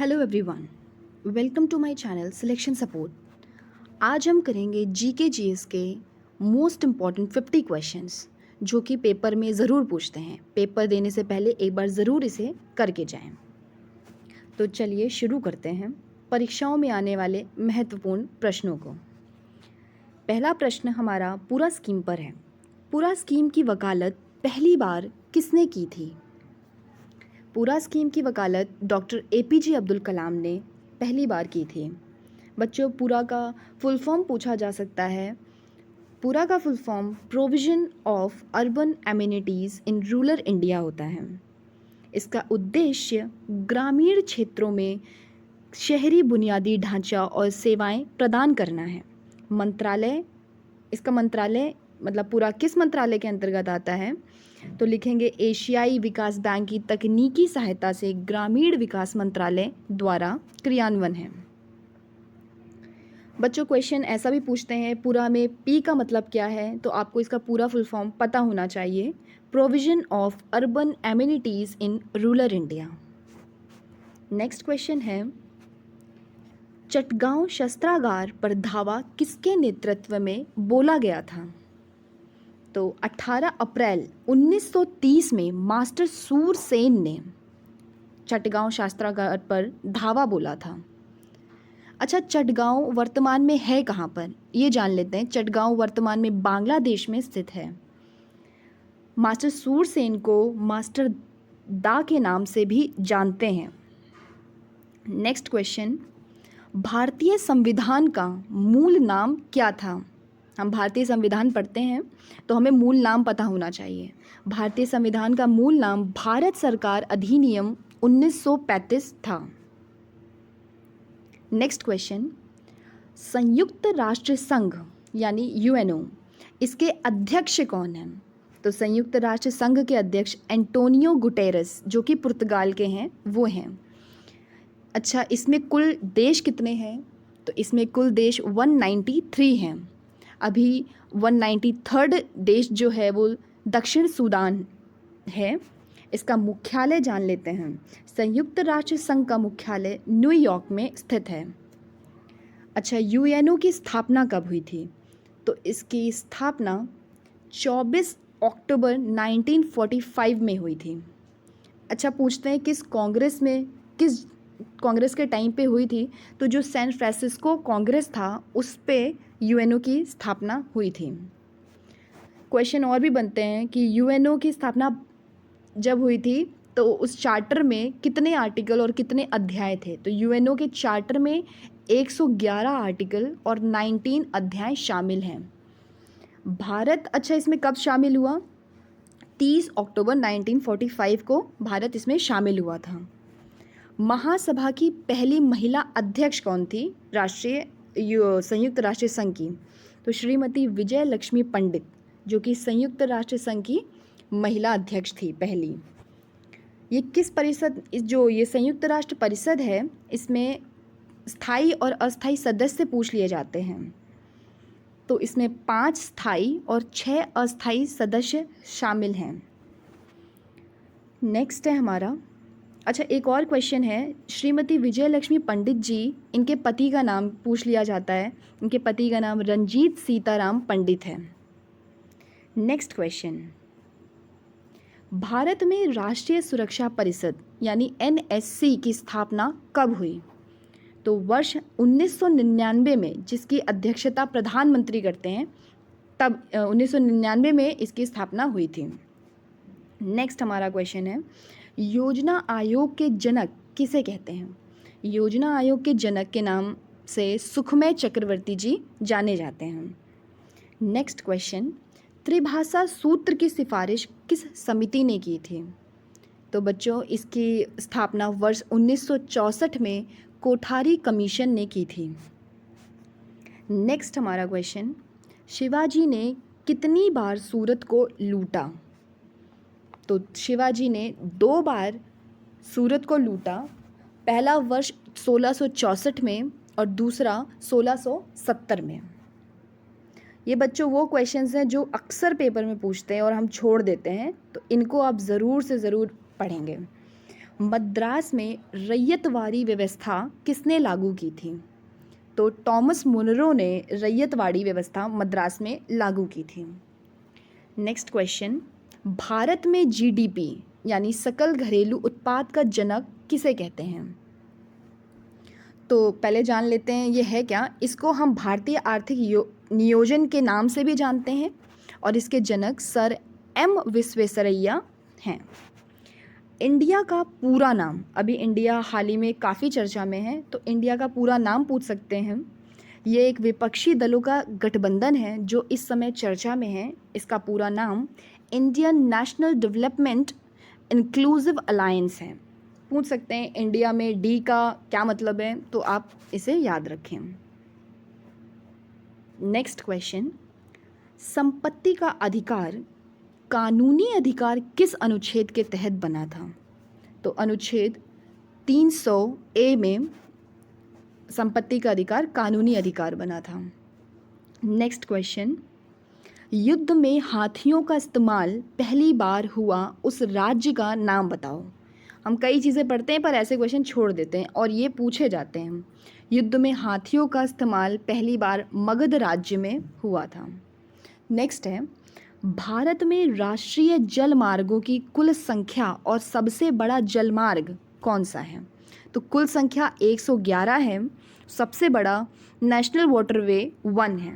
Hello everyone, welcome to my channel selection support. आज हम करेंगे जीके जीएस के मोस्ट इम्पॉर्टेंट 50 क्वेश्चंस जो कि पेपर में ज़रूर पूछते हैं। पेपर देने से पहले एक बार ज़रूर इसे करके जाएं। तो चलिए शुरू करते हैं परीक्षाओं में आने वाले महत्वपूर्ण प्रश्नों को। पहला प्रश्न हमारा पूरा स्कीम पर है। पूरा स्कीम की वकालत पहली बार किसने की थी? पूरा स्कीम की वकालत डॉक्टर एपीजे अब्दुल कलाम ने पहली बार की थी। बच्चों, पूरा का फुल फॉर्म पूछा जा सकता है। पूरा का full form provision of urban amenities in rural India होता है। इसका उद्देश्य ग्रामीण क्षेत्रों में शहरी बुनियादी ढांचा और सेवाएं प्रदान करना है। इसका मंत्रालय मतलब पूरा किस मंत्रालय के अंतर्गत आता है? तो लिखेंगे एशियाई विकास बैंक की तकनीकी सहायता से ग्रामीण विकास मंत्रालय द्वारा क्रियान्वयन है। बच्चों, क्वेश्चन ऐसा भी पूछते हैं पूरा में पी का मतलब क्या है, तो आपको इसका पूरा फुल फॉर्म पता होना चाहिए। Provision of urban amenities in rural India. Next question है, चटगांव शस्त्रागार पर धावा किसके नेतृत्व में बोला गया था? तो 18 अप्रैल 1930 में मास्टर सूरसेन ने चटगांव शस्त्रागार पर धावा बोला था। अच्छा, चटगांव वर्तमान में है कहाँ पर, ये जान लेते हैं। चटगांव वर्तमान में बांग्लादेश में स्थित है। मास्टर सूरसेन को मास्टर दा के नाम से भी जानते हैं। नेक्स्ट क्वेश्चन, भारतीय संविधान का मूल नाम क्या था? हम भारतीय संविधान पढ़ते हैं तो हमें मूल नाम पता होना चाहिए। भारतीय संविधान का मूल नाम भारत सरकार अधिनियम 1935 था। नेक्स्ट क्वेश्चन, संयुक्त राष्ट्र संघ यानी यूएनओ, इसके अध्यक्ष कौन हैं? तो संयुक्त राष्ट्र संघ के अध्यक्ष एंटोनियो गुटेरेस, जो कि पुर्तगाल के हैं, वो हैं। अच्छा, इसमें कुल देश कितने हैं? तो इसमें कुल देश 193 हैं। अभी 193rd देश जो है वो दक्षिण सूडान है। इसका मुख्यालय जान लेते हैं। संयुक्त राष्ट्र संघ का मुख्यालय न्यूयॉर्क में स्थित है। अच्छा, यूएनओ की स्थापना कब हुई थी? तो इसकी स्थापना 24 अक्टूबर 1945 में हुई थी। अच्छा, पूछते हैं किस कांग्रेस के टाइम पे हुई थी? तो जो सैन फ्रांसिस्को कांग्रेस था उस पे यूएनओ की स्थापना हुई थी। क्वेश्चन और भी बनते हैं कि यूएनओ की स्थापना जब हुई थी तो उस चार्टर में कितने आर्टिकल और कितने अध्याय थे? तो यूएनओ के चार्टर में 111 आर्टिकल और 19 अध्याय शामिल हैं। भारत अच्छा इसमें कब शामिल हुआ? 30 अक्टूबर 1945 को भारत इसमें शामिल हुआ था। महासभा की पहली महिला अध्यक्ष कौन थी संयुक्त राष्ट्र संघ की? तो श्रीमती विजय लक्ष्मी पंडित, जो कि संयुक्त राष्ट्र संघ की महिला अध्यक्ष थी पहली। ये किस परिषद, जो ये संयुक्त राष्ट्र परिषद है, इसमें स्थायी और अस्थायी सदस्य पूछ लिए जाते हैं। तो इसमें 5 स्थायी और 6 अस्थायी सदस्य शामिल हैं। नेक्स्ट है हमारा, अच्छा एक और क्वेश्चन है, श्रीमती विजय लक्ष्मी पंडित जी, इनके पति का नाम पूछ लिया जाता है। इनके पति का नाम रंजीत सीताराम पंडित है। नेक्स्ट क्वेश्चन, भारत में राष्ट्रीय सुरक्षा परिषद यानी एनएससी की स्थापना कब हुई? तो वर्ष 1999 में, जिसकी अध्यक्षता प्रधानमंत्री करते हैं, तब 1999 में इसकी स्थापना हुई थी। नेक्स्ट हमारा क्वेश्चन है, योजना आयोग के जनक किसे कहते हैं? योजना आयोग के जनक के नाम से सुखमय चक्रवर्ती जी जाने जाते हैं। नेक्स्ट क्वेश्चन, त्रिभाषा सूत्र की सिफारिश किस समिति ने की थी? तो बच्चों, इसकी स्थापना वर्ष 1964 में कोठारी कमीशन ने की थी। नेक्स्ट हमारा क्वेश्चन, शिवाजी ने कितनी बार सूरत को लूटा? तो शिवाजी ने 2 बार सूरत को लूटा। पहला वर्ष 1664 में और दूसरा 1670 में। ये बच्चों वो क्वेश्चंस हैं जो अक्सर पेपर में पूछते हैं और हम छोड़ देते हैं, तो इनको आप ज़रूर से ज़रूर पढ़ेंगे। मद्रास में रैयतवाड़ी व्यवस्था किसने लागू की थी? तो टॉमस मुनरो ने रैयतवाड़ी व्यवस्था मद्रास में लागू की थी। नेक्स्ट क्वेश्चन, भारत में जीडीपी यानी सकल घरेलू उत्पाद का जनक किसे कहते हैं? तो पहले जान लेते हैं ये है क्या। इसको हम भारतीय आर्थिक नियोजन के नाम से भी जानते हैं और इसके जनक सर एम विश्वेश्वरैया हैं। इंडिया का पूरा नाम, अभी इंडिया हाल ही में काफ़ी चर्चा में है, तो इंडिया का पूरा नाम पूछ सकते हैं। ये एक विपक्षी दलों का गठबंधन है जो इस समय चर्चा में है। इसका पूरा नाम Indian national development inclusive alliance है। पूछ सकते हैं इंडिया में डी का क्या मतलब है, तो आप इसे याद रखें। नेक्स्ट क्वेश्चन, संपत्ति का अधिकार कानूनी अधिकार किस अनुच्छेद के तहत बना था? तो अनुच्छेद 300A में संपत्ति का अधिकार कानूनी अधिकार बना था। नेक्स्ट क्वेश्चन, युद्ध में हाथियों का इस्तेमाल पहली बार हुआ उस राज्य का नाम बताओ। हम कई चीज़ें पढ़ते हैं पर ऐसे क्वेश्चन छोड़ देते हैं और ये पूछे जाते हैं। युद्ध में हाथियों का इस्तेमाल पहली बार मगध राज्य में हुआ था। नेक्स्ट है, भारत में राष्ट्रीय जल मार्गों की कुल संख्या और सबसे बड़ा जलमार्ग कौन सा है? तो कुल संख्या 111 है, सबसे बड़ा नेशनल वाटरवे 1 है।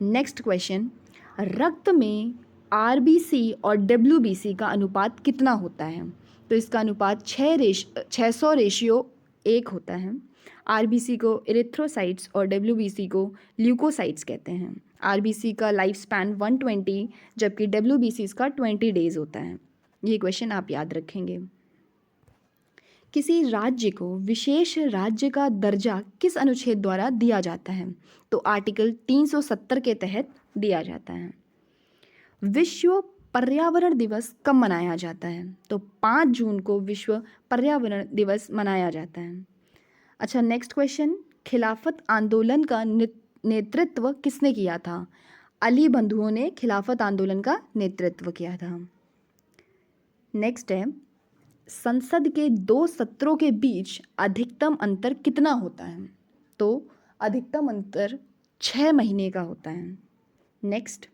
नेक्स्ट क्वेश्चन, रक्त में आरबीसी और डब्ल्यूबीसी का अनुपात कितना होता है? तो इसका अनुपात 600:1 होता है। आरबीसी को इरिथ्रोसाइट्स और डब्ल्यूबीसी को ल्यूकोसाइट्स कहते हैं। आरबीसी का लाइफ स्पैन 120 जबकि डब्ल्यूबीसी का 20 डेज होता है। ये क्वेश्चन आप याद रखेंगे। किसी राज्य को विशेष राज्य का दर्जा किस अनुच्छेद द्वारा दिया जाता है? तो आर्टिकल 370 के तहत दिया जाता है। विश्व पर्यावरण दिवस कब मनाया जाता है? तो 5 जून को विश्व पर्यावरण दिवस मनाया जाता है। अच्छा, नेक्स्ट क्वेश्चन, खिलाफत आंदोलन का नेतृत्व किसने किया था? अली बंधुओं ने खिलाफत आंदोलन का नेतृत्व किया था। नेक्स्ट है, संसद के 2 सत्रों के बीच अधिकतम अंतर कितना होता है? तो अधिकतम अंतर 6 महीने का होता है। नेक्स्ट,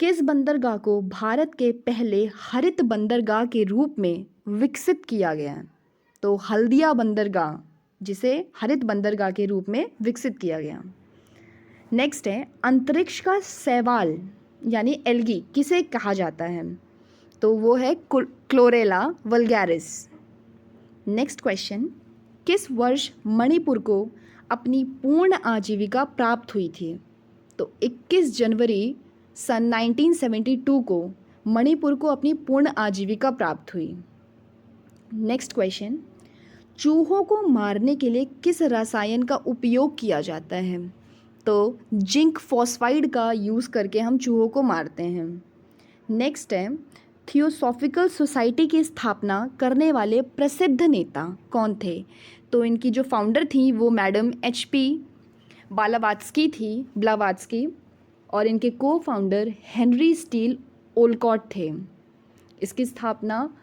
किस बंदरगाह को भारत के पहले हरित बंदरगाह के रूप में विकसित किया गया है? तो हल्दिया बंदरगाह, जिसे हरित बंदरगाह के रूप में विकसित किया गया। नेक्स्ट है, अंतरिक्ष का शैवाल यानी एल्गी किसे कहा जाता है? तो वो है क्लोरेला वल्गैरिस। नेक्स्ट क्वेश्चन, किस वर्ष मणिपुर को अपनी पूर्ण आजीविका प्राप्त हुई थी? तो 21 जनवरी सन 1972 को मणिपुर को अपनी पूर्ण आजीविका प्राप्त हुई। नेक्स्ट क्वेश्चन, चूहों को मारने के लिए किस रसायन का उपयोग किया जाता है? तो जिंक फॉस्फाइड का यूज़ करके हम चूहों को मारते हैं। नेक्स्ट है, थियोसॉफिकल सोसाइटी की स्थापना करने वाले प्रसिद्ध नेता कौन थे? तो इनकी जो फाउंडर थी वो मैडम HP ब्लावात्स्की और इनके को फाउंडर हेनरी स्टील ओलकॉट थे। इसकी स्थापना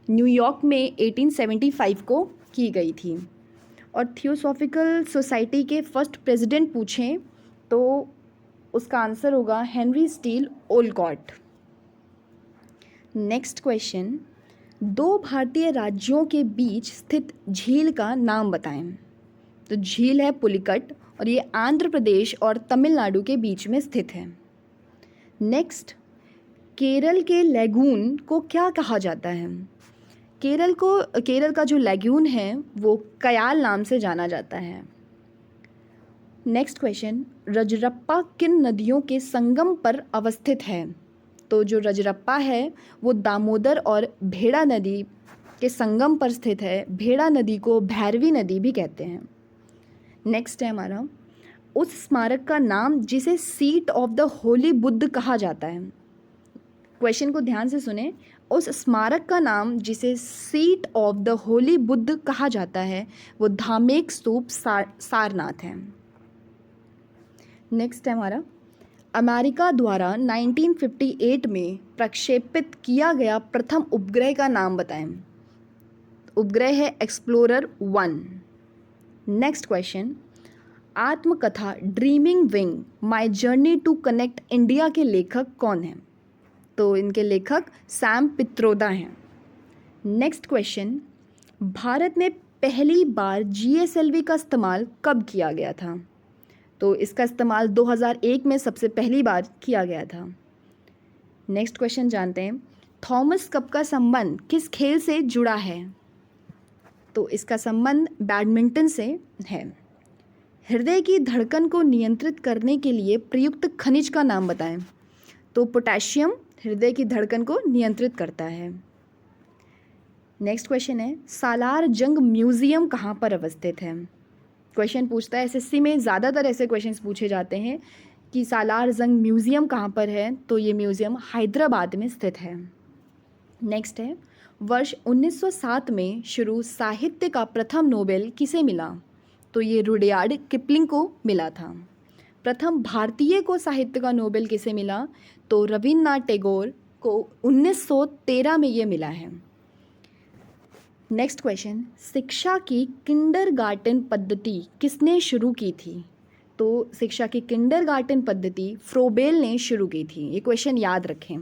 न्यूयॉर्क में 1875 को की गई थी। और थियोसॉफिकल सोसाइटी के फर्स्ट प्रेसिडेंट पूछें तो उसका आंसर होगा हेनरी स्टील ओलकॉट। नेक्स्ट क्वेश्चन, 2 भारतीय राज्यों के बीच स्थित झील का नाम बताएं। तो झील है पुलिकट और ये आंध्र प्रदेश और तमिलनाडु के बीच में स्थित है। नेक्स्ट, केरल के लैगून को क्या कहा जाता है? केरल का जो लैगून है वो कयाल नाम से जाना जाता है। नेक्स्ट क्वेश्चन, रजरप्पा किन नदियों के संगम पर अवस्थित है? तो जो रजरप्पा है वो दामोदर और भेड़ा नदी के संगम पर स्थित है। भेड़ा नदी को भैरवी नदी भी कहते हैं। नेक्स्ट है हमारा, उस स्मारक का नाम जिसे seat of the Holi Buddha कहा जाता है। क्वेश्चन को ध्यान से सुने, उस स्मारक का नाम जिसे seat of the Holi Buddha कहा जाता है वो धामेक स्तूप सारनाथ है। नेक्स्ट है हमारा, अमेरिका द्वारा 1958 में प्रक्षेपित किया गया प्रथम उपग्रह का नाम बताएं। उपग्रह है एक्सप्लोरर 1। नेक्स्ट क्वेश्चन, आत्मकथा dreaming wing my journey to connect India के लेखक कौन हैं? तो इनके लेखक सैम पित्रोदा हैं। नेक्स्ट क्वेश्चन, भारत में पहली बार GSLV का इस्तेमाल कब किया गया था? तो इसका इस्तेमाल 2001 में सबसे पहली बार किया गया था। नेक्स्ट क्वेश्चन जानते हैं, थॉमस कप का संबंध किस खेल से जुड़ा है? तो इसका संबंध बैडमिंटन से है। हृदय की धड़कन को नियंत्रित करने के लिए प्रयुक्त खनिज का नाम बताएं। तो पोटेशियम हृदय की धड़कन को नियंत्रित करता है। नेक्स्ट क्वेश्चन है, सालार जंग म्यूज़ियम कहाँ पर अवस्थित है? क्वेश्चन पूछता है, SSC में ज़्यादातर ऐसे क्वेश्चंस पूछे जाते हैं कि सालार जंग म्यूज़ियम कहाँ पर है, तो ये म्यूज़ियम हैदराबाद में स्थित है। नेक्स्ट है, वर्ष 1907 में शुरू साहित्य का प्रथम नोबेल किसे मिला? तो ये रुडयार्ड किपलिंग को मिला था। प्रथम भारतीय को साहित्य का नोबेल किसे मिला? तो रविन्द्रनाथ टैगोर को 1913 में ये मिला है। नेक्स्ट क्वेश्चन, शिक्षा की किंडरगार्टन पद्धति किसने शुरू की थी? तो शिक्षा की किंडरगार्टन पद्धति फ्रोबेल ने शुरू की थी। ये क्वेश्चन याद रखें।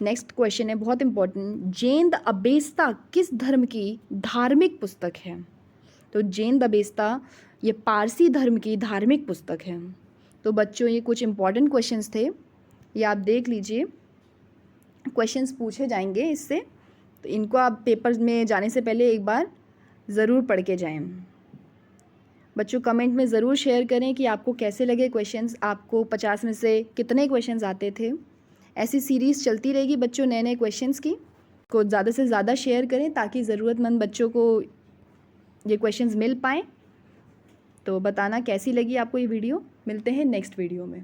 नेक्स्ट क्वेश्चन है बहुत इंपॉर्टेंट, जैन द अबेस्ता किस धर्म की धार्मिक पुस्तक है? तो जैन द अबेस्ता ये पारसी धर्म की धार्मिक पुस्तक है। तो बच्चों ये कुछ इंपॉर्टेंट क्वेश्चंस थे, ये आप देख लीजिए, क्वेश्चंस पूछे जाएंगे इससे, तो इनको आप पेपर में जाने से पहले एक बार ज़रूर पढ़ के जाएं। बच्चों कमेंट में ज़रूर शेयर करें कि आपको कैसे लगे क्वेश्चंस, आपको 50 में से कितने क्वेश्चंस आते थे। ऐसी सीरीज़ चलती रहेगी बच्चों नए नए क्वेश्चंस की, को ज़्यादा से ज़्यादा शेयर करें ताकि ज़रूरतमंद बच्चों को ये क्वेश्चंस मिल पाएँ। तो बताना कैसी लगी आपको ये वीडियो। मिलते हैं नेक्स्ट वीडियो में।